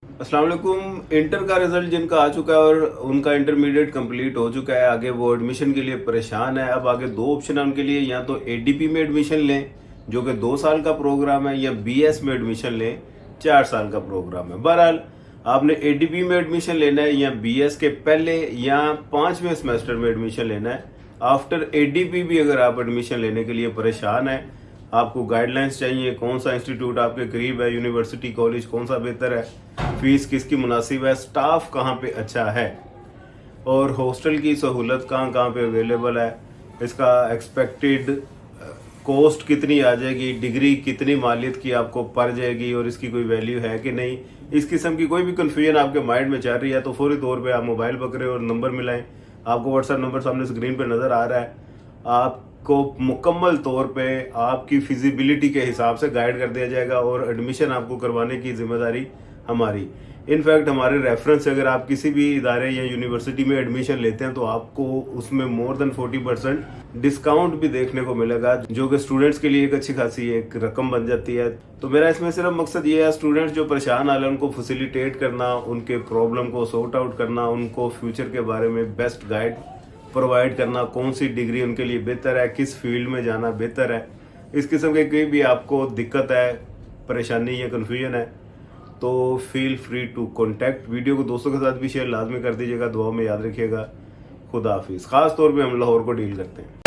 अस्सलाम वालेकुम। इंटर का रिजल्ट जिनका आ चुका है और उनका इंटरमीडिएट कंप्लीट हो चुका है, आगे वो एडमिशन के लिए परेशान है। अब आगे दो ऑप्शन है उनके लिए, या तो एडीपी में एडमिशन लें जो कि 2 साल का प्रोग्राम है, या बीएस में एडमिशन लें 4 साल का प्रोग्राम है। बहरहाल आपने एडीपी में एडमिशन लेना है या बीएस के पहले या 5वें सेमेस्टर में एडमिशन लेना है। आफ्टर एडीपी भी अगर आप एडमिशन लेने के लिए परेशान है, आपको गाइडलाइंस चाहिए, कौन सा इंस्टीट्यूट आपके करीब है, यूनिवर्सिटी कॉलेज कौन सा बेहतर है, फीस किसकी मुनासिब है, स्टाफ कहाँ पे अच्छा है, और हॉस्टल की सहूलत कहाँ कहाँ पे अवेलेबल है, इसका एक्सपेक्टेड कॉस्ट कितनी आ जाएगी, डिग्री कितनी मालियत की आपको पड़ जाएगी और इसकी कोई वैल्यू है कि नहीं, इस किस्म की कोई भी कन्फ्यूजन आपके माइंड में चल रही है तो फौरी तौर पे आप मोबाइल पकड़े और नंबर मिलाएं। आपको व्हाट्सएप नंबर सामने स्क्रीन पे नज़र आ रहा है। आपको मुकम्मल तौर पे आपकी फिजिबिलिटी के हिसाब से गाइड कर दिया जाएगा और एडमिशन आपको करवाने की जिम्मेदारी हमारी। इनफैक्ट हमारे रेफरेंस से अगर आप किसी भी इदारे या यूनिवर्सिटी में एडमिशन लेते हैं तो आपको उसमें मोर देन 40% डिस्काउंट भी देखने को मिलेगा, जो कि स्टूडेंट्स के लिए एक अच्छी खासी एक रकम बन जाती है। तो मेरा इसमें सिर्फ मकसद ये है, स्टूडेंट्स जो परेशान हाल है उनको फैसिलिटेट करना, उनके प्रॉब्लम को सॉर्ट आउट करना, उनको फ्यूचर के बारे में बेस्ट गाइड प्रोवाइड करना, कौन सी डिग्री उनके लिए बेहतर है, किस फील्ड में जाना बेहतर है। इस किस्म के कोई भी आपको दिक्कत है, परेशानी या कन्फ्यूजन है तो feel free to contact. Video को दोस्तों के साथ भी शेयर लाजमी कर दीजिएगा। दुआ में याद रखिएगा। खुदा हाफिज़। ख़ास तौर पे हम लाहौर को डील करते हैं।